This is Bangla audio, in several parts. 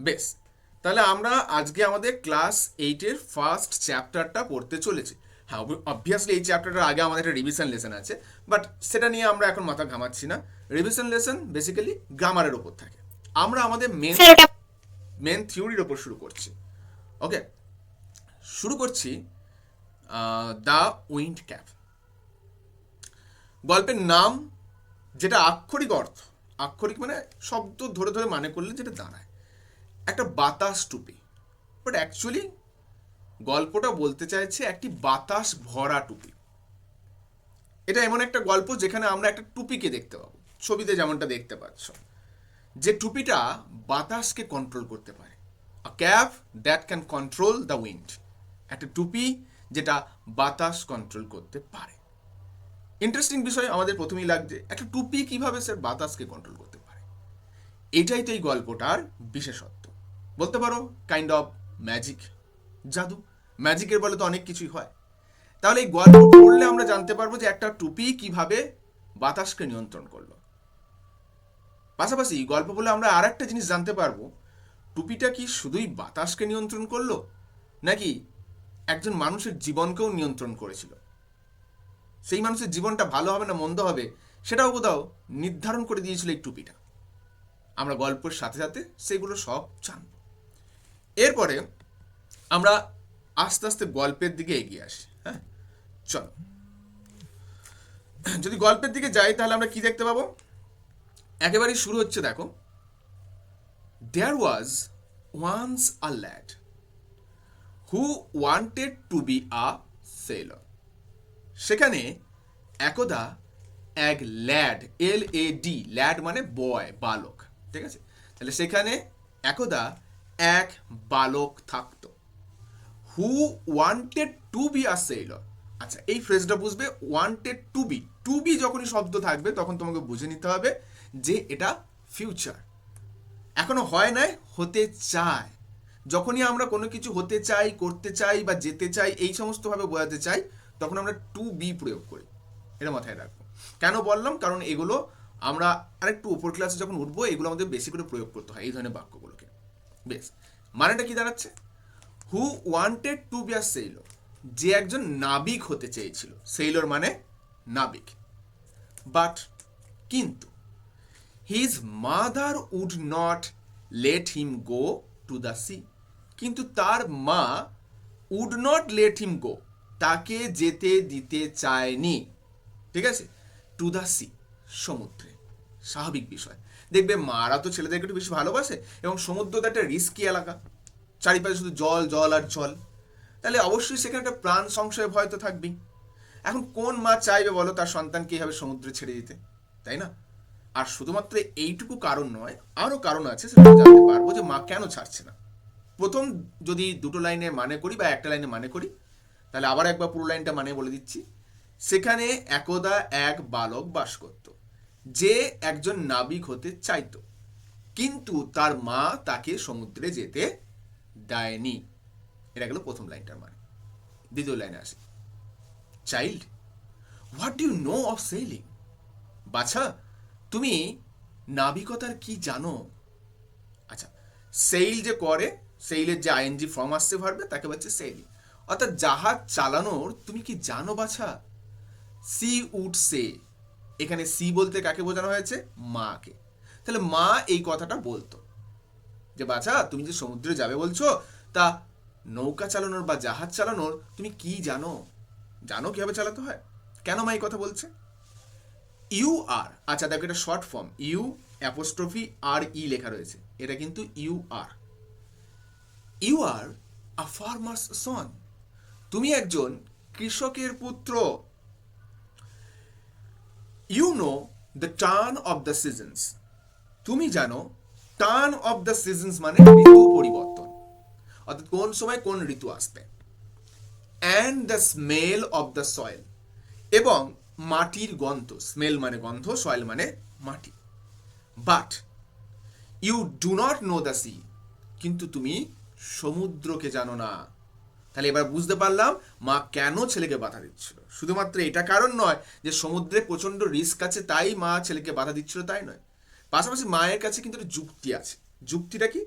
বেশ, তাহলে আমরা আজকে আমাদের ক্লাস 8-এর ফার্স্ট চ্যাপ্টারটা পড়তে চলেছি। হ্যাঁ, অবভিয়াসলি এই চ্যাপ্টারটার আগে আমাদের একটা রিভিশন লেসন আছে, বাট সেটা নিয়ে আমরা এখন মাথা ঘামাচ্ছি না। রিভিশন লেসন বেসিক্যালি গ্রামারের ওপর থাকে। আমরা আমাদের স্যার ওটা মেন থিওরির ওপর শুরু করছি। ওকে, শুরু করছি দ্য উইন্ড ক্যাপ। গল্পের নাম, যেটা আক্ষরিক অর্থ, আক্ষরিক মানে শব্দ ধরে ধরে মানে করলে যেটা দাঁড়ায় একটা বাতাস টুপি, বাট অ্যাকচুয়ালি গল্পটা বলতে চাইছে একটি বাতাস ভরা টুপি। এটা এমন একটা গল্প যেখানে আমরা একটা টুপিকে দেখতে পাবো, ছবিতে যেমনটা দেখতে পাচ্ছ, যে টুপিটা বাতাসকে কন্ট্রোল করতে পারে। আ cap that can control the wind. একটা টুপি যেটা বাতাস কন্ট্রোল করতে পারে। ইন্টারেস্টিং বিষয় আমাদের প্রথমেই লাগছে, একটা টুপি কিভাবে স্যার বাতাসকে কন্ট্রোল করতে পারে। এটাই তো এই গল্পটার বিশেষত্ব, বলতে পারো কাইন্ড অফ ম্যাজিক, জাদু। ম্যাজিকের বলে তো অনেক কিছুই হয়। তাহলে এই গল্প পড়লে আমরা জানতে পারবো যে একটা টুপি কিভাবে বাতাসকে নিয়ন্ত্রণ করলো। পাশাপাশি গল্প বলে আমরা আর একটা জিনিস জানতে পারবো, টুপিটা কি শুধুই বাতাসকে নিয়ন্ত্রণ করলো, নাকি একজন মানুষের জীবনকেও নিয়ন্ত্রণ করেছিল। সেই মানুষের জীবনটা ভালো হবে না মন্দ হবে সেটাও কোথাও নির্ধারণ করে দিয়েছিল এই টুপিটা। আমরা গল্পের সাথে সাথে সেগুলো সব জানব। এরপরে আমরা আস্তে আস্তে গল্পের দিকে এগিয়ে আসি। হ্যাঁ, চলো, যদি গল্পের দিকে যাই তাহলে আমরা কি দেখতে পাবো। একেবারেই শুরু হচ্ছে, দেখো, there was once a lad who wanted to be a sailor. সেখানে একদা এক ল্যাড, LAD, ল্যাড মানে বয়, বালক, ঠিক আছে। তাহলে সেখানে একদা এক বালক থাকতো, who wanted to be a sailor. আচ্ছা, এই ফ্রেজটা বুঝবে, wanted to be, to be যখনই শব্দ থাকবে তখন তোমাকে বুঝে নিতে হবে যে এটা ফিউচার, এখনো হয় নাই, হতে চায়। যখনই আমরা কোনো কিছু হতে চাই, করতে চাই বা যেতে চাই, এই সমস্তভাবে বোঝাতে চাই, তখন আমরা টু বি প্রয়োগ করি। এটা মাথায় রাখবো। কেন বললাম, কারণ এগুলো আমরা আরেকটু উপর ক্লাসে যখন উঠবো এগুলো আমাদের বেশি করে প্রয়োগ করতে হয় এই ধরনের বাক্যগুলোকে। বেশ, মানেটা কি দাঁড়াচ্ছে, হু wanted to be a Sailor, যে একজন নাবিক হতে চেয়েছিল। সেইলর মানে নাবিক। বাট, কিন্তু, his mother would not let him go to the sea. কিন্তু তার মা would not let him go, তাকে যেতে দিতে চায়নি, ঠিক আছে, টু দ্য সি, সমুদ্রে। স্বাভাবিক বিষয়, দেখবে মারা তো ছেলেদেরকে একটু বেশি ভালোবাসে, এবং সমুদ্র তো একটা রিস্কি এলাকা, চারিপাশে শুধু জল জল আর জল, তাহলে অবশ্যই সেখানে একটা প্রাণ সংশয়ের ভয় তো থাকবেই। এখন কোন মা চাইবে বলো তার সন্তানকে এইভাবে সমুদ্রে ছেড়ে দিতে, তাই না? আর শুধুমাত্র এইটুকু কারণ নয়, আরও কারণ আছে, সেটা জানতে পারবো যে মা কেন ছাড়ছে না। প্রথম যদি দুটো লাইনে মানে করি বা একটা লাইনে মানে করি, তাহলে আবার একবার পুরো লাইনটা মানে বলে দিচ্ছি। সেখানে একদা এক বালক বাস করত, যে একজন নাবিক হতে চাইতো, কিন্তু তার মা তাকে সমুদ্রে যেতে দেয়নি। এটা গেল প্রথম লাইনটার মানে। দ্বিতীয় লাইনে আসে, child, what do you know of sailing. বাছা, তুমি নাবিকতার কি জানো? আচ্ছা, সেইল যে করে, সেইলের যে আইএনজি ফর্ম আসছে ভার্বে, তাকে বলছে সেইলিং, অর্থাৎ জাহাজ চালানোর তুমি কি জানো বাছা। সি উড সে, এখানে সি বলতে কাকে বোঝানো হয়েছে, মাকে। তাহলে মা এই কথাটা বলতো যে বাছা, তুমি যে সমুদ্রে যাবে বলছো, তা নৌকা চালানোর বা জাহাজ চালানোর তুমি কি জানো, জানো কিভাবে চালাতে হয়। কেন মা এই কথা বলছে। ইউ আর, আচ্ছা দেখো, এটা short form, you apostrophe R E লেখা রয়েছে, এটা কিন্তু you are. You are a farmer's son, তুমি একজন কৃষকের পুত্র। You know the turn of the seasons, তুমি জানো টার্ন অফ দ্য সিজনস মানে ঋতু পরিবর্তন, অর্থাৎ কোন সময় কোন ঋতু আসবে। And the smell of the soil, এবং মাটির গন্ধ, স্মেল মানে গন্ধ, সয়েল মানে মাটি। But you do not know the sea, কিন্তু তুমি সমুদ্রকে জানো না। তাহলে এবার বুঝতে পারলাম মা কেন ছেলেকে বাধা দিচ্ছিল। শুধুমাত্র এটা কারণ নয় যে সমুদ্রে প্রচন্ড রিস্ক আছে তাই মা ছেলেকে বাধা দিচ্ছিল, তাই নয়। পাশাপাশি মায়ের কাছে কিন্তু একটা যুক্তি আছে। যুক্তিটা কি,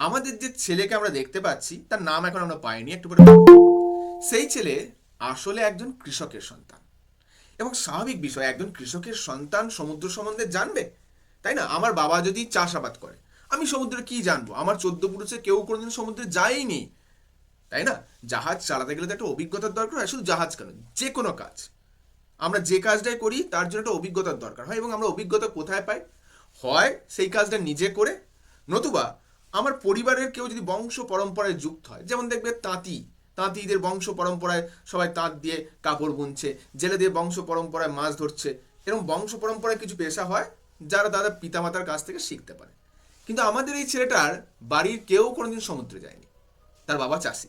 আমাদের যে ছেলেকে আমরা দেখতে পাচ্ছি তার নাম এখন আমরা পাইনি, একটু পরে বলবো। সেই ছেলে আসলে একজন কৃষকের সন্তান, এবং স্বাভাবিক বিষয় একজন কৃষকের সন্তান সমুদ্র সম্বন্ধে জানবে, তাই না? আমার বাবা যদি চাষাবাদ করে, আমি সমুদ্রে কি জানবো? আমার 14 পুরুষে কেউ কোনোদিন সমুদ্রে যায়নি, তাই না? জাহাজ চালাতে গেলে তো একটা অভিজ্ঞতার দরকার হয়, শুধু জাহাজ কেন, যে কোনো কাজ, আমরা যে কাজটাই করি তার জন্য একটা অভিজ্ঞতার দরকার হয়, এবং আমরা অভিজ্ঞতা কোথায় পাই? হয় সেই কাজটা নিজে করে, নতুবা আমার পরিবারের কেউ যদি বংশ পরম্পরায় যুক্ত হয়, যেমন দেখবে তাঁতিদের বংশ পরম্পরায় সবাই তাঁত দিয়ে কাপড় বুনছে, জেলেদের বংশ পরম্পরায় মাছ ধরছে, এরকম বংশ পরম্পরায় কিছু পেশা হয় যারা তাদের পিতামাতার কাছ থেকে শিখতে পারে। কিন্তু আমাদের এই ছেলেটার বাড়ির কেউ কোনোদিন সমুদ্রে যায়নি, তার বাবা চাষি।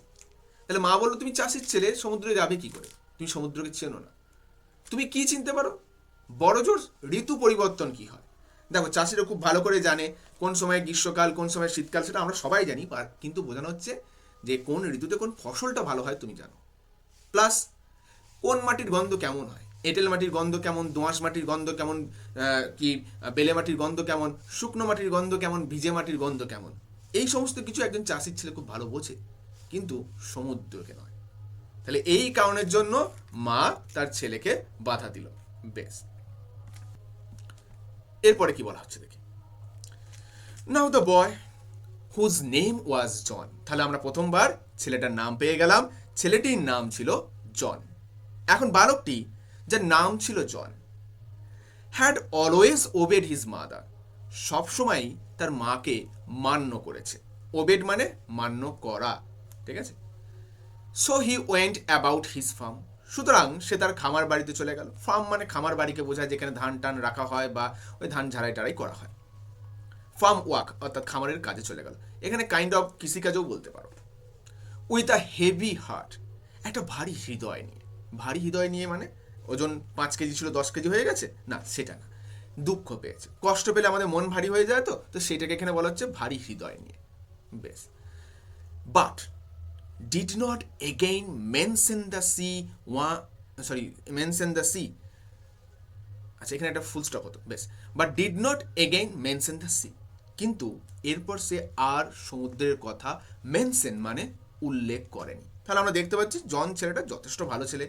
তাহলে মা বললো, তুমি চাষির ছেলে সমুদ্রে যাবে কি করে? তুমি সমুদ্রকে চেনো না, তুমি কি চিনতে পারো? বড় জোর ঋতু পরিবর্তন কি হয়। দেখো, চাষিরা খুব ভালো করে জানে কোন সময় গ্রীষ্মকাল, কোন সময় শীতকাল, সেটা আমরা সবাই জানি, কিন্তু বোঝানো হচ্ছে যে কোন ঋতুতে কোন ফসলটা ভালো হয় তুমি জানো। প্লাস কোন মাটির গন্ধ কেমন হয়, এঁটেল মাটির গন্ধ কেমন, দোঁয়াশ মাটির গন্ধ কেমন, কি বেলে মাটির গন্ধ কেমন, শুকনো মাটির গন্ধ কেমন, ভিজে মাটির গন্ধ কেমন, এই সমস্ত কিছু একজন চাষির ছেলে খুব ভালো বোঝে, কিন্তু সমুদ্রকে নয়। তাহলে এই কারণের জন্য মা তার ছেলেকে বাধা দিল। বেশ, এরপরে কি বলা হচ্ছে দেখি। Now the boy whose name was John. তাহলে আমরা প্রথমবার ছেলেটার নাম পেয়ে গেলাম, ছেলেটির নাম ছিল জন। এখন বালকটি, যার নাম ছিল John, had always obeyed his mother, সবসময় তার মাকে মান্য করেছে। ওবেড মানে মান্য করা, ঠিক আছে? So he went about his farm, সুতরাং সে তার খামার বাড়িতে চলে গেল। ফার্ম মানে খামার বাড়িকে বোঝায় যেখানে ধান টান রাখা হয় বা ওই ধান ঝাড়াই টাড়াই করা হয়। ফার্ম ওয়ার্ক অর্থাৎ খামারের কাজে চলে গেল, এখানে কাইন্ড অফ কৃষিকাজও বলতে পারো। উইথ আ হেভি হার্ট, একটা ভারী হৃদয় নিয়ে। ভারী হৃদয় নিয়ে মানে ওজন 5 কেজি ছিল 10 কেজি হয়ে গেছে না, সেটা না। দুঃখ পেয়েছে, কষ্ট পেলে আমাদের মন ভারী হয়ে যায়, তো সেটাকে এখানে বলা হচ্ছে ভারী হৃদয় নিয়ে। বেশ, but did not again mention the sea mention the sea, আচ্ছা এখানে একটা ফুল স্টপ হতো, বেশ, but did not again mention the sea, কিন্তু এরপর সে আর সমুদ্রের কথা মেনশন মানে উল্লেখ করেনি। তাহলে আমরা দেখতে পাচ্ছি জন ছেলেটা যথেষ্ট ভালো ছেলে,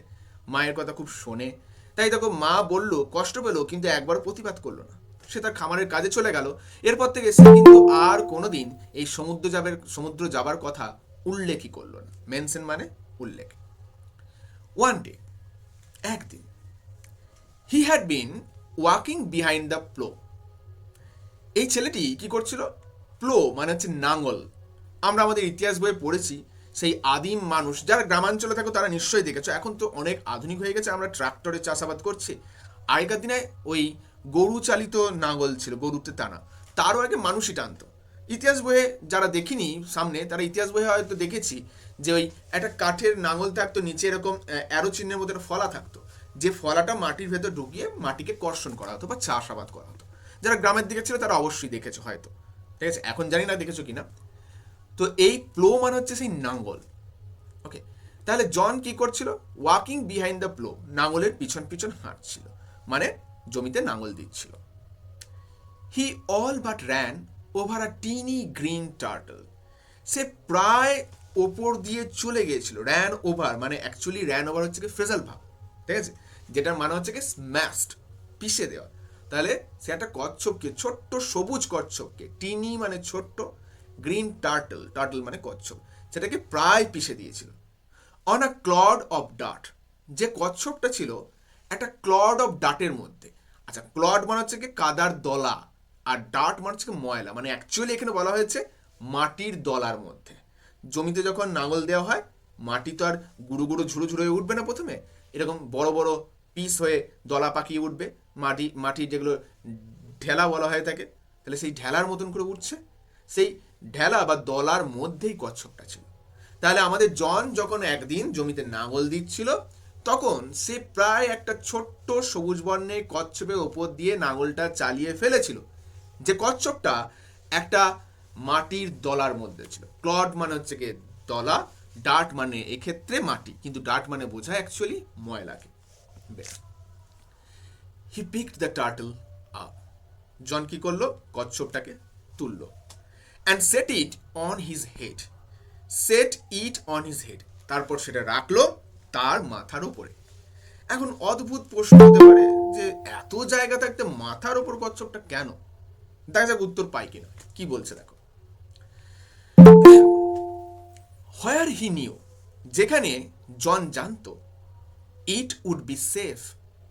মায়ের কথা খুব শোনে, তাই দেখো মা বললো, কষ্ট পেলো, কিন্তু একবার প্রতিবাদ করলো না, সে তার খামারের কাজে চলে গেল। এরপর থেকে সে কিন্তু আর কোনোদিন এই সমুদ্র যাবার কথা উল্লেখই করলো না। মেনশন মানে উল্লেখ। ওয়ান ডে, একদিন, he had been walking behind the plough, এই ছেলেটি কি করছিল? প্লো মানে হচ্ছে নাঙ্গল। আমরা আমাদের ইতিহাস বইয়ে পড়েছি, সেই আদিম মানুষ যারা গ্রামাঞ্চলে থাকো তারা নিশ্চয়ই দেখেছো, এখন তো অনেক আধুনিক হয়ে গেছে, আমরা ট্রাক্টরে চাষাবাদ করছি। আগেকার দিনে ওই গরু চালিত নাঙ্গল ছিল, গরুতে টানা, তারও আগে মানুষই টানতো। ইতিহাস বইয়ে যারা দেখিনি সামনে, তারা ইতিহাস বইয়ে হয়তো দেখেছি যে ওই একটা কাঠের নাঙ্গল থাকতো, নিচে এরকম অ্যারো চিহ্নের মধ্যে একটা ফলা থাকতো, যে ফলাটা মাটির ভেতর ঢুকিয়ে মাটিকে কর্ষণ করা হতো বা চাষাবাদ করা হতো। যারা গ্রামের দিকে ছিল তারা অবশ্যই দেখেছো হয়তো, ঠিক আছে? এখন জানি না দেখেছো কিনা। তো এই প্লো মানে হচ্ছে সেই নাঙ্গল। ওকে, তাহলে জন কি করছিল? ওয়াকিং বিহাইন্ড দ্য প্লো, নাঙ্গলের পিছন পিছন হাঁটছিল, মানে জমিতে নাঙ্গল দিচ্ছিল। He all but ran over a tiny green turtle, সে প্রায় ওপর দিয়ে চলে গিয়েছিল। র্যান ওভার মানে অ্যাকচুয়ালি র্যান ওভার হচ্ছে কি ফ্রেজাল ভাব, ঠিক আছে, যেটার মানে হচ্ছে কি স্ম্যাশড, পিষে দেওয়া। তাহলে সে একটা কচ্ছপকে, ছোট্ট সবুজ কচ্ছপকে, টিনি মানে ছোট্ট, গ্রিন টার্টল, টার্টল মানে কচ্ছপ, সেটাকে প্রায় পিষে দিয়েছিল। অন আ ক্লড অফ ডাট, যে কচ্ছপটা ছিল একটা ক্লড অফ ডাটের মধ্যে। আচ্ছা, ক্লড মানে হচ্ছে কি কাদার দলা, আর ডাট মানে হচ্ছে ময়লা, মানে অ্যাকচুয়ালি এখানে বলা হয়েছে মাটির দলার মধ্যে। জমিতে যখন নাঙল দেওয়া হয়, মাটি তো আর গুঁড়ো গুঁড়ো ঝুড়ো ঝুড়ো হয়ে উঠবে না, প্রথমে এরকম বড় বড় পিস হয়ে দলা পাকিয়ে উঠবে, মাটির যেগুলো ঢেলা বলা হয়ে থাকে, তাহলে সেই ঢেলার মতন করে উঠছে, সেই ঢেলা বা দলার মধ্যেই কচ্ছপটা ছিল। তাহলে আমাদের জন যখন একদিন জমিতে নাঙল দিচ্ছিল, তখন সে প্রায় একটা ছোট্ট সবুজ বর্ণের কচ্ছপের ওপর দিয়ে নাঙলটা চালিয়ে ফেলেছিল, যে কচ্ছপটা একটা মাটির দলার মধ্যে ছিল। ক্লড মানে হচ্ছে কি দলা, ডাট মানে এক্ষেত্রে মাটি, কিন্তু ডাট মানে বোঝায় অ্যাকচুয়ালি ময়লাকে। বেশ, he picked the turtle up, John কি করলো? কচ্ছপটাকে তুললো। And set it on his head, set it on his head, তারপর সেটা রাখলো তার মাথার উপরে। এখন অদ্ভুত প্রশ্ন হতে পারে যে এত জায়গা থাকতে মাথার উপর কচ্ছপটা কেন? দেখা যাক উত্তর পাই কিনা। কি বলছে দেখো, হোয়ার হি নিউ, যেখানে জন জানতো, ইট উড বি সেফ,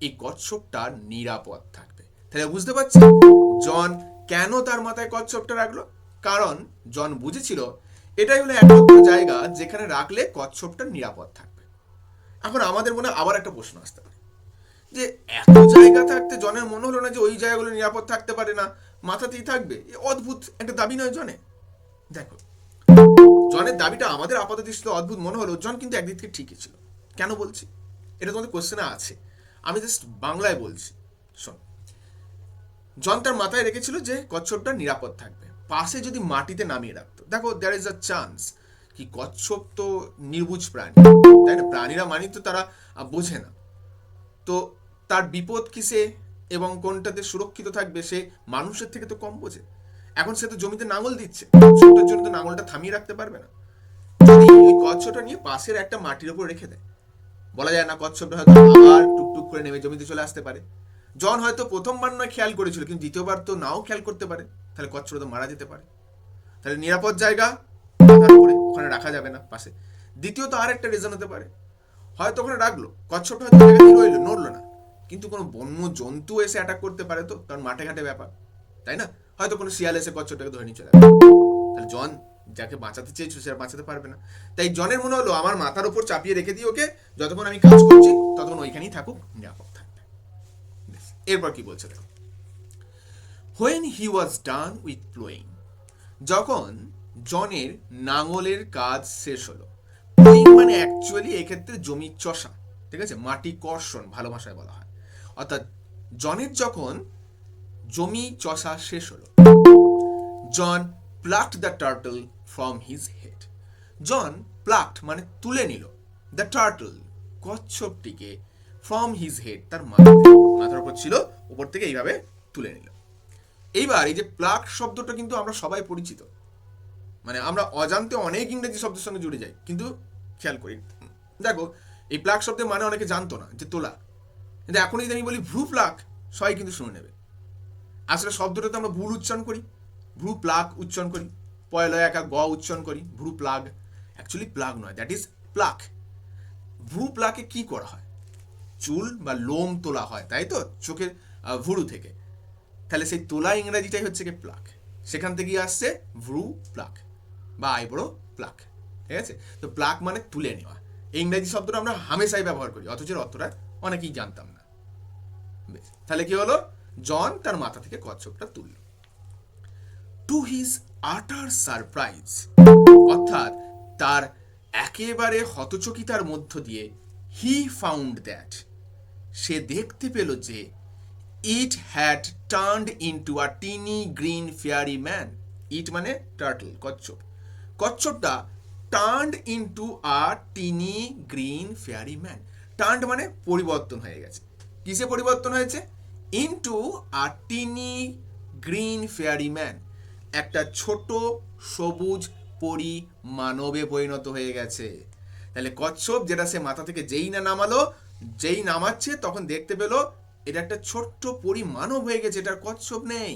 এই কচ্ছপটা নিরাপদ থাকবে। তাহলে বুঝতে পারছি জন কেন তার মাথায় কচ্ছপটা রাখলো, কারণ জন বুঝেছিল এটাই হলো একমাত্র জায়গা যেখানে রাখলে কচ্ছপটা নিরাপদ থাকবে। এখন আমাদের মনে আবার একটা প্রশ্ন আসতে পারে যে এত জায়গা থাকতে জনের মনে হলো না যে ওই জায়গাগুলো নিরাপদ থাকতে পারে না, মাথাতেই থাকবে? অদ্ভুত একটা দাবি নয় জনে? দেখো, জনের দাবিটা আমাদের আপাত দৃষ্টিতে অদ্ভুত মনে হলো, জন কিন্তু একদিক থেকে ঠিকই ছিল। কেন বলছি এটা তোমাদের কোশ্চেনে আছে, আমি জাস্ট বাংলায় বলছি। শোন, জন তার মাথায় রেখেছিল যে কচ্ছপটা নিরাপদ থাকবে, পাশে যদি মাটিতে নামিয়ে রাখতো। দেখো, দ্যার ইজ আ চান্স কি কচ্ছপ তো নির্বুজ প্রাণী, তাই না? প্রাণীরা মানি তো তারা বোঝে না, তো তার বিপদ কিসে এবং কোনটাতে সুরক্ষিত থাকবে সে মানুষের থেকে তো কম বোঝে। এখন সে তো জমিতে নাঙল দিচ্ছে, কচ্ছপটার জন্য তো নাঙলটা থামিয়ে রাখতে পারবে না। যদি ওই কচ্ছপটা নিয়ে পাশের একটা মাটির উপর রেখে দেয়, বলা যায় না কচ্ছপটা হয়তো আবার টুকটুক করে নেমে জমিতে চলে আসতে পারে। জন হয়তো প্রথমবার নয় খেয়াল করেছিল, কিন্তু দ্বিতীয়বার তো নাও খেয়াল করতে পারে, তাহলে কচ্ছপটা তো মারা যেতে পারে। তাহলে নিরাপদ জায়গা মাথার উপরে, ওখানে রাখা যাবে না পাশে। দ্বিতীয়ত আর একটা রিজন হতে পারে, হয়তো ওখানে রাখলো, কচ্ছপটা হয়তো জায়গাতেই রইলো, নড়লো না, কিন্তু কোনো বন্য জন্তু এসে অ্যাটাক করতে পারে তো, কারণ মাঠে ঘাটে ব্যাপার, তাই না? হয়তো কোনো শিয়াল এসে কচ্ছপটাকে ধরে নিয়ে চলে যাবে, তাহলে জন যাকে বাঁচাতে চেয়েছিল সে আর বাঁচাতে পারবে না। তাই জনের মনে হলো আমার মাথার উপর চাপিয়ে রেখে দিই ওকে, যতক্ষণ আমি কাজ করছি ততক্ষণ ওইখানেই থাকুক, নিরাপদ থাকবে। এরপর কি বলছে দেখো, when he was done with প্লোয়িং, যখন জনের নাঙলের কাজ শেষ হলো। প্লোয়িং মানে অ্যাকচুয়ালি এক্ষেত্রে জমি চষা, ঠিক আছে, মাটি কর্ষণ ভালো ভাষায় বলা হয়। অর্থাৎ জনের যখন জমি চষা শেষ হলো, John plucked the turtle from his head, John plucked মানে তুলে নিল, দ্য টার্টল কচ্ছপটিকে, ফ্রম হিজ হেড তার মাথার উপর ছিল, উপর থেকে এইভাবে তুলে নিল। এইবার এই যে প্লাক শব্দটা কিন্তু আমরা সবাই পরিচিত, মানে আমরা অজান্তে অনেক ইংরেজি শব্দের সঙ্গে জুড়ে যাই, কিন্তু খেয়াল করি। দেখো, এই প্লাক শব্দের মানে অনেকে জানতো না যে তোলা, কিন্তু এখন যদি আমি বলি ভ্রু প্লাক, সবাই কিন্তু শুনে নেবে। আসলে শব্দটা তো আমরা ভুল উচ্চারণ করি, ভ্রু প্লাক উচ্চারণ করি, পয়লা একা গ উচ্চারণ করি, ভ্রু প্লাগ। অ্যাকচুয়ালি প্লাগ নয়, দ্যাট ইজ প্লাক। ভ্রু প্লাকে কি করা হয়? চুল বা লোম তোলা হয়, তাই তো, চোখের ভুরু থেকে। তাহলে সেই তোলা ইংরেজিটাই হচ্ছে কি প্লাক, সেখান থেকেই আসছে ভ্রু প্লাক বা আইব্রো প্লাক, ঠিক আছে? তো প্লাক মানে তুলে নেওয়া, এই ইংরেজি শব্দটা আমরা হামেশাই ব্যবহার করি, অথচ অতটা অনেকেই জানতাম না। বেশ, তাহলে কি হলো, জন তার মাথা থেকে কচ্ছপটা তুলল। টু হিজ আটার সারপ্রাইজ, অর্থাৎ তার একেবারে হতচকিতার মধ্য দিয়ে, হি ফাউন্ড দ্যাট, সে দেখতে পেল যে, it had turned into a tiny green fairy man, it মানে টার্টল কচ্ছপ, কচ্ছপটা turned into a tiny green fairy man, turned মানে পরিবর্তন হয়ে গেছে। কিসে পরিবর্তন হয়েছে? Into a tiny green fairy man, একটা ছোট সবুজ পরি মানবে পরিণত হয়ে গেছে। তাহলে কচ্ছপ যেটা সে মাথা থেকে যেই না নামালো, যেই নামাচ্ছে তখন দেখতে পেলো এটা একটা ছোট্ট পরি মানব হয়ে গেছে, এটার কচ্ছপ নেই।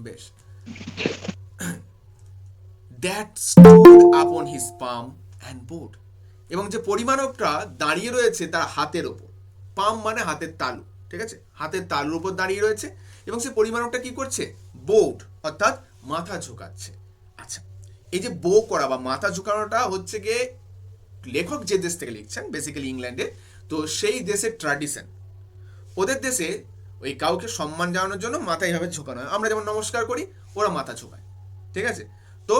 বেশ, that stood upon his palm and board, এবং যে পরিমাণবটা দাঁড়িয়ে রয়েছে তার হাতের ওপর, পাম মানে হাতের তালু, ঠিক আছে, হাতের তালুর উপর দাঁড়িয়ে রয়েছে, এবং সে পরিমাণবটা কি করছে? বোর্ড, অর্থাৎ মাথা ঝুঁকাচ্ছে। আচ্ছা, এই যে বো করা বা মাথা ঝুঁকানোটা হচ্ছে গিয়ে লেখক যে দেশ থেকে লিখছেন, বেসিক্যালি ইংল্যান্ডে, তো সেই দেশের ট্র্যাডিশন। ওদের দেশে ওই কাউকে সম্মান জানানোর জন্য মাথা এইভাবে ঝোঁকানো হয়, আমরা যেমন নমস্কার করি, ওরা মাথা ঝোঁকায়, ঠিক আছে? তো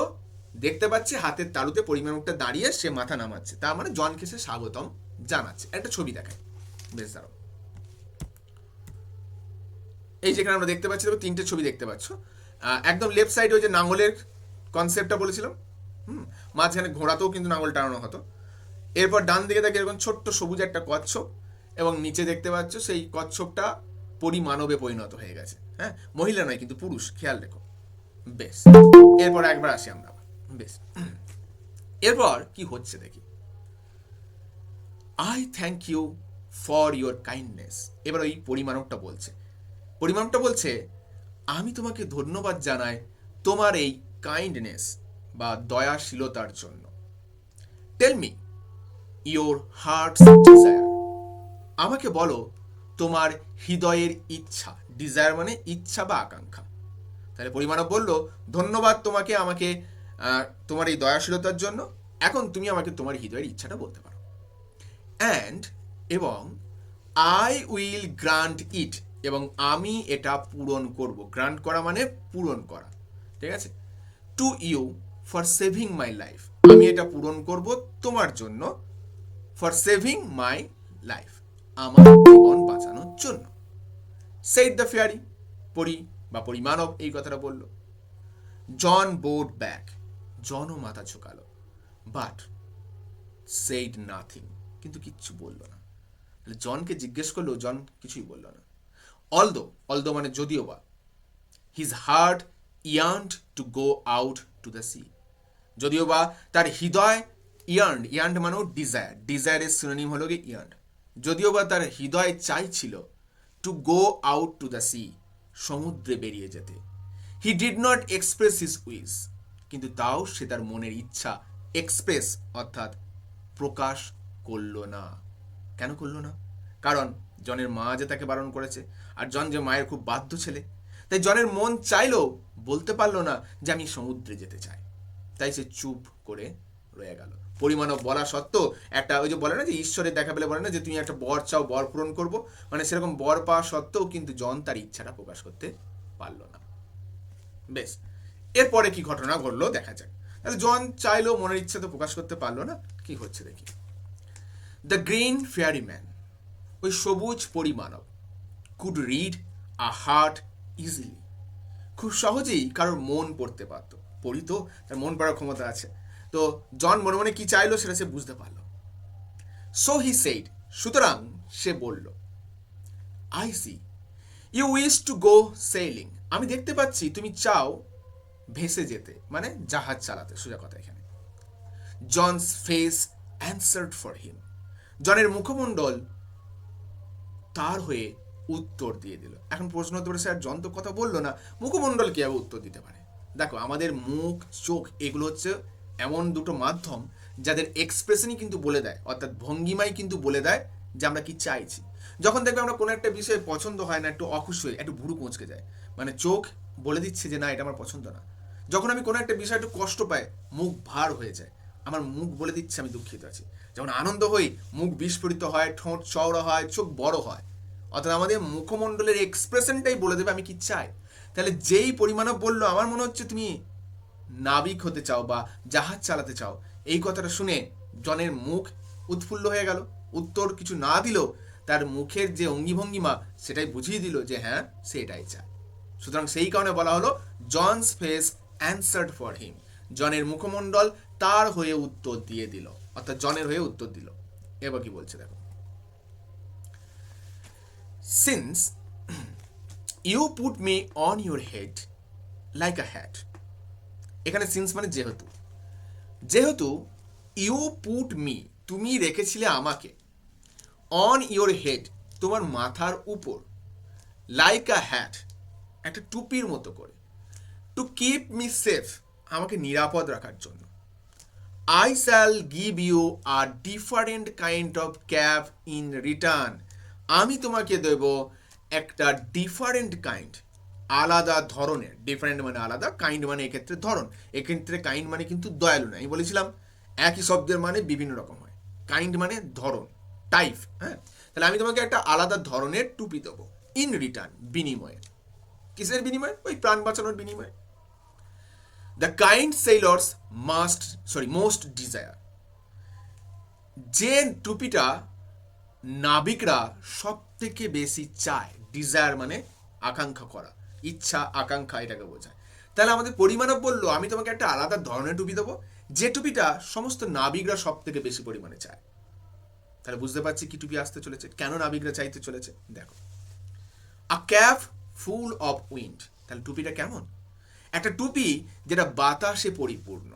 দেখতে পাচ্ছি হাতের তালুতে পরিমাণকটা দাঁড়িয়ে সে মাথা নামাচ্ছে, তার মানে জনকে সে স্বাগতম জানাচ্ছে। একটা ছবি দেখায়, বেশ দাঁড়াও, এই যেখানে আমরা দেখতে পাচ্ছি, দেখো তিনটে ছবি দেখতে পাচ্ছ। একদম লেফট সাইডে ওই যে নাঙলের কনসেপ্টটা বলেছিলাম, মাঝখানে ঘোড়াতেও কিন্তু নাঙল টানানো হতো। এরপর ডান দিকে দেখে এরকম ছোট্ট সবুজ একটা কচ্ছপ, এবং নিচে দেখতে পাচ্ছ সেই কচ্ছপটা পরিমানবে পরিণত হয়ে গেছে। হ্যাঁ, মহিলা নয় কিন্তু পুরুষ, খেয়াল রেখো। বেশ, এরপর একবার আসি আমরা আবার। বেশ, এরপর কি হচ্ছে দেখি। I thank you for your kindness. এবার ওই পরিমাণকটা বলছে আমি তোমাকে ধন্যবাদ জানাই তোমার এই কাইন্ডনেস বা দয়াশীলতার জন্য। Tell me your heart's desire. আমাকে বলো তোমার হৃদয়ের ইচ্ছা। ডিজায়ার মানে ইচ্ছা বা আকাঙ্ক্ষা। তাহলে পরিমাণক বলল ধন্যবাদ তোমাকে আমাকে তোমার এই দয়াশীলতার জন্য। এখন তুমি আমাকে তোমার হৃদয়ের ইচ্ছাটা বলতে পারো। অ্যান্ড এবং আই উইল গ্রান্ট ইট, এবং আমি এটা পূরণ করব। গ্রান্ট করা মানে পূরণ করা, ঠিক আছে। To you for saving my life, আমি এটা পূরণ করব তোমার জন্য। ফর সেভিং মাই লাইফ, আমার জীবন বাঁচানোর জন্য। সেইড দ্য ফেয়ারি, পরিমাণব এই কথাটা বলল। জন বোড ব্যাক, জনও মাথা ঝুঁকালো। বাট সেইড নাথিং, কিন্তু কিচ্ছু বলল না। জনকে জিজ্ঞেস করলো, জন কিছুই বলল না। অলদো মানে যদিও বা, his heart yearned to go out to the sea, যদিও বা তার হৃদয় ইয়ার্নড মানেও ডিজায়ারের সিনোনিম হলো গিয়ে ইয়ার্নড। যদিও বা তার হৃদয় চাইছিল two go out to the C, সমুদ্রে বেরিয়ে যেতে। He did not express his wish, কিন্তু তাও সে তার মনের ইচ্ছা এক্সপ্রেস অর্থাৎ প্রকাশ করলো না। কেন করলো না? কারণ জনের মা যে তাকে বারণ করেছে, আর জন যে মায়ের খুব বাধ্য ছেলে, তাই জনের মন চাইলেও বলতে পারলো না যে আমি সমুদ্রে যেতে চাই। তাই সে চুপ করে রয়ে গেল। পরিমাণও বলা সত্ত্বেও একটা, ওই যে বলে না যে ঈশ্বরের দেখা পেলে বলে না যে তুমি একটা বর চাও, বর পূরণ করবো, মানে সেরকম বর পাওয়া সত্ত্বেও কিন্তু জন তার ইচ্ছাটা প্রকাশ করতে পারলো না। বেশ, এরপরে কি ঘটনা ঘটলো দেখা যাক। তাহলে জন চাইলেও মনের ইচ্ছা তো প্রকাশ করতে পারলো না, কি হচ্ছে দেখি। দ্য গ্রিন ফেয়ারি ম্যান, ওই সবুজ পরিমাণব, could read a heart easily, খুব সহজেই কারোর মন পড়তে পারতো। পড়ি তো, তার মন পড়ার ক্ষমতা আছে। তো জন মনে মনে কি চাইলো সেটা সে বুঝতে পারলো। সো হি সেইড, সুতরাং সে বলল, I see you wish to go sailing, আমি দেখতে পাচ্ছি তুমি চাও ভেসে যেতে, মানে জাহাজ চালাতে, সোজা কথা এখানে। John's face answered for him, জনের মুখমণ্ডল তার হয়ে উত্তর দিয়ে দিল। এখন প্রশ্ন হতে পারে স্যার জন তো কথা বললো না, মুখমণ্ডল কিভাবে উত্তর দিতে পারে? দেখো, আমাদের মুখ, চোখ এগুলো হচ্ছে এমন দুটো মাধ্যম যাদের এক্সপ্রেশনই কিন্তু বলে দেয়, অর্থাৎ ভঙ্গিমাই কিন্তু বলে দেয় যে আমরা কি চাইছি। যখন দেখবে আমরা কোনো একটা বিষয়ে পছন্দ হয় না, একটু অখুশি হয়ে একটু ভুরু কুঁচকে যায়, মানে চোখ বলে দিচ্ছে যে না এটা আমার পছন্দ না। যখন আমি কোনো একটা বিষয় একটু কষ্ট পাই, মুখ ভার হয়ে যায়, আমার মুখ বলে দিচ্ছে আমি দুঃখিত আছি। যখন আনন্দ হই, মুখ বিস্ফোরিত হয়, ঠোঁট চওড়া হয়, চোখ বড় হয়, অর্থাৎ আমাদের মুখমণ্ডলের এক্সপ্রেশনটাই বলে দেবে আমি কি চাই। তাহলে যেই পরিমাণও বললো আমার মনে হচ্ছে তুমি নাবিক হতে চাও বা জাহাজ চালাতে চাও, এই কথাটা শুনে জনের মুখ উৎফুল্ল হয়ে গেল। উত্তর কিছু না দিলেও তার মুখের যে অঙ্গিভঙ্গিমা সেটাই বুঝিয়ে দিল যে হ্যাঁ সে এটাই চায়। সুতরাং সেই কারণে বলা হলো John's face answered for him, জনের মুখমণ্ডল তার হয়ে উত্তর দিয়ে দিল, অর্থাৎ জনের হয়ে উত্তর দিল। এবার কি বলছে দেখো। Since you put me on your head like a hat, এখানে সিন্স মানে যেহেতু ইউ পুট মি, তুমি রেখেছিলে আমাকে, অন ইউর হেড, তোমার মাথার উপর, লাইক আ হ্যাট, একটা টুপির মতো করে, টু কিপ মি সেফ, আমাকে নিরাপদ রাখার জন্য। I shall give you a different kind of cap in return, আমি তোমাকে দেব একটা ডিফারেন্ট কাইন্ড, আলাদা ধরনের। ডিফারেন্ট মানে আলাদা, কাইন্ড মানে এক্ষেত্রে ধরন। এক্ষেত্রে কাইন্ড মানে কিন্তু দয়ালু না, আমি বলেছিলাম একই শব্দের মানে বিভিন্ন রকম হয়। কাইন্ড মানে ধরন, টাইপ, হ্যাঁ। তাহলে আমি তোমাকে একটা আলাদা ধরনের টুপি দেবো, ইন রিটার্ন, বিনিময়ে। কিসের বিনিময়ে? ওই প্রাণ বাঁচানোর বিনিময়ে। দ্য কাইন্ড সেইলর্স মোস্ট ডিজায়ার, যে টুপিটা নাবিকরা সব থেকে বেশি চায়। ডিজায়ার মানে আকাঙ্ক্ষা করা, ইচ্ছা, আকাঙ্ক্ষা, এটাকে বোঝায়। তাহলে আমাদের পরিমাণক বললো আমি তোমাকে একটা আলাদা ধরনের টুপি দেবো, যে টুপিটা সমস্ত নাবিকরা সব থেকে বেশি পরিমাণে চায়। তাহলে বুঝতে পারছি কি টুপি আসতে চলেছে, কেন নাবিকরা চাইতে চলেছে। দেখো, আ ক্যাপ ফুল অফ উইন্ড, তাহলে টুপিটা কেমন? একটা টুপি যেটা বাতাসে পরিপূর্ণ।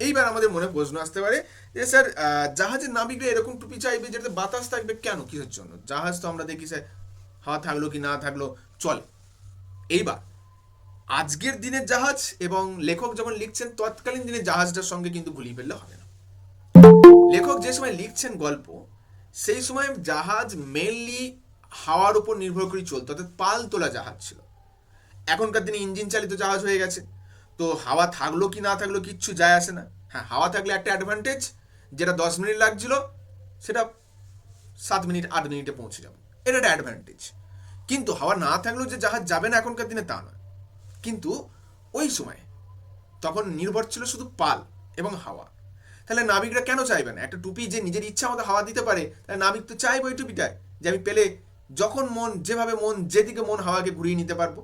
এইবার আমাদের মনে প্রশ্ন আসতে পারে যে স্যার জাহাজের নাবিকরা এরকম টুপি চাইবে যেটাতে বাতাস থাকবে কেন, কিসের জন্য? জাহাজ তো আমরা দেখি স্যার হাওয়া থাকলো কি না থাকলো চলে। এইবার আজকের দিনের জাহাজ এবং লেখক যখন লিখছেন তৎকালীন দিনের জাহাজটার সঙ্গে কিন্তু গুলিয়ে ফেললে হবে না। লেখক যে সময় লিখছেন গল্প, সেই সময় জাহাজ মেনলি হাওয়ার উপর নির্ভর করে চলতো, অর্থাৎ পাল তোলা জাহাজ ছিল। এখনকার দিনে ইঞ্জিন চালিত জাহাজ হয়ে গেছে, তো হাওয়া থাকলো কি না থাকলো কিচ্ছু যায় আসে না। হ্যাঁ, হাওয়া থাকলে একটা অ্যাডভান্টেজ, যেটা 10 মিনিট লাগছিল সেটা 7 মিনিট 8 মিনিটে পৌঁছে যাবে, এটা একটা অ্যাডভান্টেজ। কিন্তু হাওয়া না থাকলেও যে জাহাজ যাবে না এখনকার দিনে তা নয়। কিন্তু ওই সময় তখন নির্ভর ছিল শুধু পাল এবং হাওয়া। তাহলে নাবিকরা কেন চাইবে না? একটা টুপি যে নিজের ইচ্ছা মতো হাওয়া দিতে পারে, তাহলে নাবিক তো চাইবে ওই টুপিটায়, যে আমি পেলে যখন মন যেভাবে মন যেদিকে মন হাওয়াকে ঘুরিয়ে নিতে পারবো,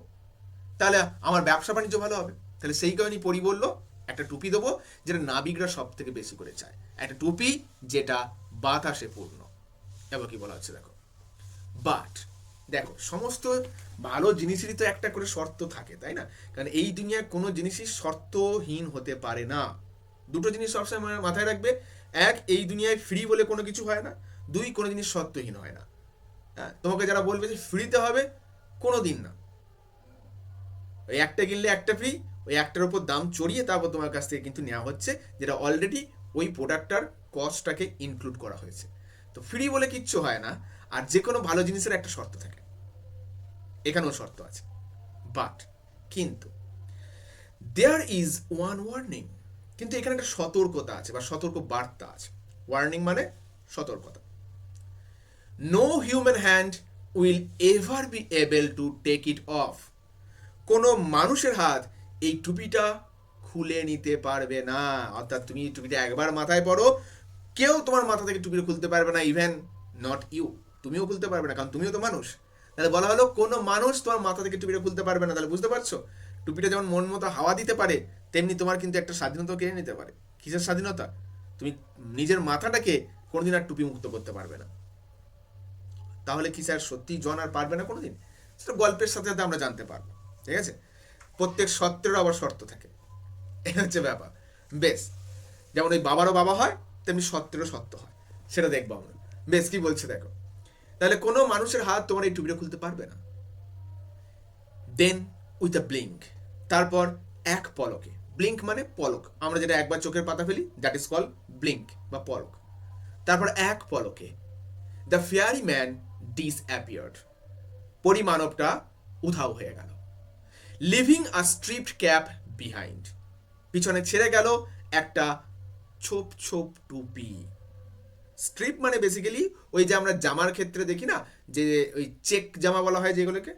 তাহলে আমার ব্যবসা বাণিজ্য ভালো হবে। তাহলে সেই কারণেই পরি বললো একটা টুপি দেবো যেটা নাবিকরা সব থেকে বেশি করে চায়, একটা টুপি যেটা বাতাসে পূর্ণ। এবার কি বলা হচ্ছে দেখো, বাট দেখো সমস্ত ভালো জিনিসেরই তো একটা করে শর্ত থাকে, তাই না? কারণ এই দুনিয়ায় কোনো জিনিসই শর্তহীন হতে পারে না। দুটো জিনিস সবসময় মাথায় রাখবে, এক, এই দুনিয়ায় ফ্রি বলে কোনো কিছু হয় না, দুই, কোনো জিনিস শর্তহীন হয় না। হ্যাঁ, তোমাকে যারা বলবে যে ফ্রিতে হবে, কোনো দিন না। ওই একটা কিনলে একটা ফ্রি, ওই একটার উপর দাম চড়িয়ে তারপর তোমার কাছ থেকে কিন্তু নেওয়া হচ্ছে, যেটা অলরেডি ওই প্রোডাক্টটার কস্টটাকে ইনক্লুড করা হয়েছে। তো ফ্রি বলে কিচ্ছু হয় না। আর যে কোনো ভালো জিনিসের একটা শর্ত থাকে, এখানেও শর্ত আছে। বাট কিন্তু দেয়ার ইজ ওয়ান ওয়ার্নিং, কিন্তু এখানে একটা সতর্কতা আছে বা সতর্ক বার্তা আছে। ওয়ার্নিং মানে সতর্কতা। No human hand will ever be able to take it off. কোনো মানুষের হাত এই টুপিটা খুলে নিতে পারবে না। অর্থাৎ তুমি টুপিটা একবার মাথায় পরো, কেউ তোমার মাথা থেকে টুপিটা খুলতে পারবে না, ইভেন নট ইউ, তুমিও খুলতে পারবে না, কারণ তুমিও তো মানুষ। তাহলে বলা হলো কোনো মানুষ তোমার মাথা থেকে টুপিটা খুলতে পারবে না। তাহলে বুঝতে পারছো, টুপিটা যেমন মন মতো হাওয়া দিতে পারে, তেমনি তোমার কিন্তু একটা স্বাধীনতা কেড়ে নিতে পারে। কিসের স্বাধীনতা? তুমি নিজের মাথাটাকে কোনোদিন আর টুপি মুক্ত করতে পারবে না। তাহলে কি স্যার সত্যি জন আর পারবে না কোনোদিন? সেটা গল্পের সাথে সাথে আমরা জানতে পারবো, ঠিক আছে? প্রত্যেক সত্যেরও আবার শর্ত থাকে, এই হচ্ছে ব্যাপার। বেশ, যেমন ওই বাবারও বাবা হয়, তেমনি সত্যেরও সত্য হয়, সেটা দেখবো আমরা। বেশ, কি বলছে দেখো, তাহলে কোনো মানুষের হাত তোমার এই টুপিটা খুলতে পারবে না। দেন উইথ আ ব্লিঙ্ক, তারপর এক পলকে। ব্লিঙ্ক মানে পলক, আমরা যেটা একবার চোখের পাতা ফেলি, দ্যাট ইজ কল ব্লিঙ্ক বা পলক। তারপর এক পলকে দ্য ফেয়ারি ম্যান ডিসঅ্যাপিয়ার্ড, পরিমানবটা উধাও হয়ে গেল। লিভিং আ স্ট্রিপড ক্যাপ বিহাইন্ড, পিছনে ছেড়ে গেল একটা ছোপ ছোপ টুপি। স্ট্রিপ মানে বেসিক্যালি ওই যে আমরা জামার ক্ষেত্রে দেখি না, যে ওই চেক জামা বলা হয় যেগুলোকে,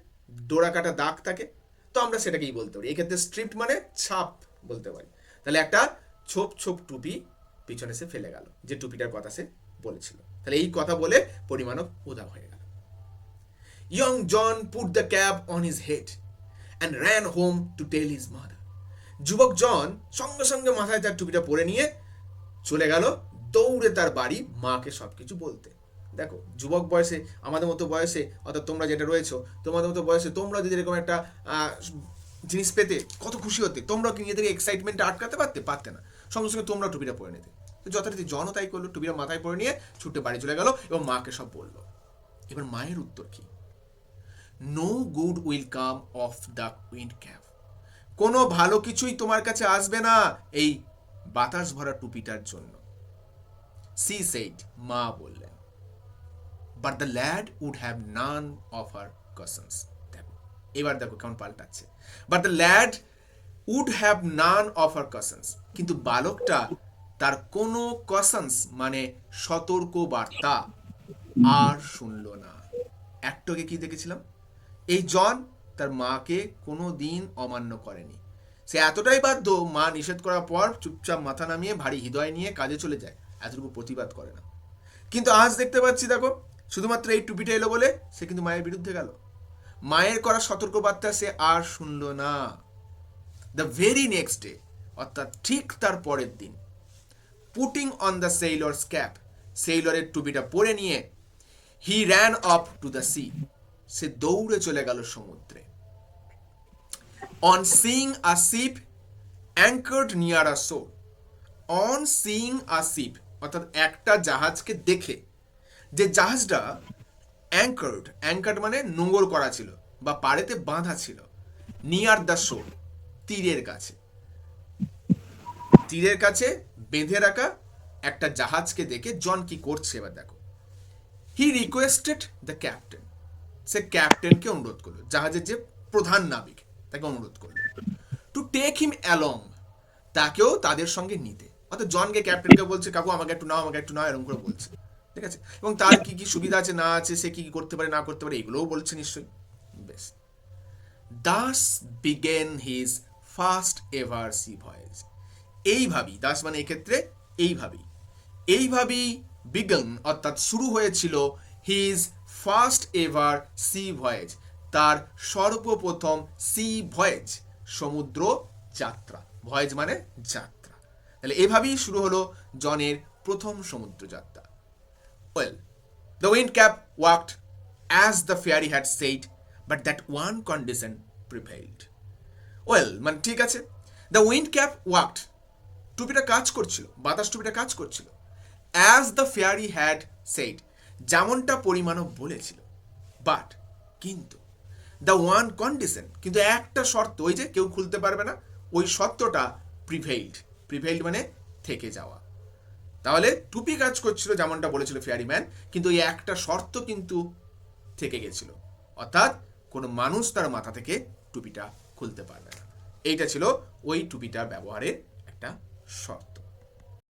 ডোরা কাটা দাগ থাকে, তো আমরা সেটাকেই বলতে পারি। এই ক্ষেত্রে স্ট্রিপ মানে ছাপ বলতে পারি। তাহলে একটা ছোপ ছোপ টুপি পিছনে সে ফেলে গেল, যে টুপিটার কথা সে বলেছিল। তাহলে এই কথা বলে পরিমাণব উধাও হয়ে গেল। Young John put the cap on his head and ran home to tell his mother. যুবক জন সঙ্গে সঙ্গে মাথায় তার টুপিটা পরে নিয়ে চলে গেল দৌড়ে তার বাড়ি মাকে সবকিছু বলতে। দেখো, যুবক বয়সে, আমাদের মতো বয়সে, অর্থাৎ তোমরা যেটা রয়েছো, তোমাদের মতো বয়সে তোমরা যদি এরকম একটা জিনিস পেতে কত খুশি হতে। তোমরাও কি নিজেদেরকে এক্সাইটমেন্টটা আটকাতে পারতে না, সঙ্গে সঙ্গে তোমরা টুপিটা পরে নিতে। তো যথারীতি জনও তাই করলো, টুপিটা মাথায় পরে নিয়ে ছুটে বাড়ি চলে গেল এবং মাকে সব বললো। এবার মায়ের উত্তর কি? No good will come of the wind cap, কোনো ভালো কিছুই তোমার কাছে আসবে না এই বাতাস ভরা টুপিটার জন্য। সি সেইড, মা বললেন। But the lad would have none of her cautions. দেখো এবার দেখো কেমন পাল্টাচ্ছে। But the lad would have none of her cautions, কিন্তু বালকটা তার কোনো কসন্স মানে সতর্ক বার্তা আর শুনল না। একটাকে কি দেখেছিলাম, এই জন তার মাকে কোনো দিন অমান্য করেনি। সে এতটাই বাধ্য, মা নিষেধ করার পর চুপচাপ মাথা নামিয়ে ভারী হৃদয় নিয়ে কাজে চলে যায়, এতটুকু প্রতিবাদ করে না। কিন্তু আজ দেখতে পাচ্ছি, দেখো শুধুমাত্র এই টুপিটা এলো বলে সে কিন্তু মায়ের বিরুদ্ধে গেল। মায়ের করা সতর্কবার্তা সে আর শুনল না। দ্য ভেরি নেক্সট ডে, অর্থাৎ ঠিক তার পরের দিন, putting on the sailor's cap, সেইলরের টুপিটা পরে নিয়ে, he ran up to the sea, সে দৌড়ে চলে গেল সমুদ্রে। On seeing a ship anchored near a shore. On seeing a sheep অর্থাৎ একটা জাহাজকে দেখে, যে জাহাজটা অ্যাঙ্কার্ড মানে নোঙর করা ছিল বা পাড়েতে বাঁধা ছিল, নিয়ার দ্য শোর তীরের কাছে, তীরের কাছে বেঁধে রাখা একটা জাহাজকে দেখে জন কি করছে এবার দেখো। হি রিকোয়েস্টেড দ্য ক্যাপ্টেন, সে ক্যাপ্টেনকে অনুরোধ করলো, জাহাজের যে প্রধান নাবিক তাকে অনুরোধ করলো, টু টেক হিম অ্যালং, তাকেও তাদের সঙ্গে নিতে। অর্থাৎ জনকে ক্যাপ্টেনকে বলছে কাকু আমাকে একটু নাও, আমাকে একটু নাও, এরকম করে বলছে, ঠিক আছে, এবং তার কি কি সুবিধা আছে না আছে, সে কি কি করতে পারে না করতে পারে এগুলোও বলছে নিশ্চয়ই। বেশ, thus began his first ever sea voyage. এইভাবেই, দাস মানে এক্ষেত্রে এইভাবেই বিগন অর্থাৎ শুরু হয়েছিল his first ever sea voyage, তার সর্বপ্রথম সি ভয়েজ সমুদ্র যাত্রা, ভয়েজ মানে যাত্রা, তাহলে এভাবেই শুরু হলো জনের প্রথম সমুদ্র যাত্রা। Well, the wind cap worked as the fairy had said, but that one condition prevailed. Well মানে ঠিক আছে, দ্য উইন্ড ক্যাপ ওয়ার্কড, টুপিটা কাজ করছিল, বাতাস টুপিটা কাজ করছিল, as the fairy had shed, যেমনটা পরিমাণব বলেছিল, বাট কিন্তু, দ্য ওয়ান কন্ডিশন, কিন্তু একটা শর্ত, ওই যে কেউ খুলতে পারবে না, ওই শর্তটা প্রিভেইল্ড মানে থেকে যাওয়া। তাহলে টুপি কাজ করছিল যেমনটা বলেছিল ফেয়ারি ম্যান, কিন্তু এই একটা শর্ত কিন্তু থেকে গেছিল, অর্থাৎ কোনো মানুষ তার মাথা থেকে টুপিটা খুলতে পারবে না। এইটা ছিল ওই টুপিটা ব্যবহারের একটা শর্ত।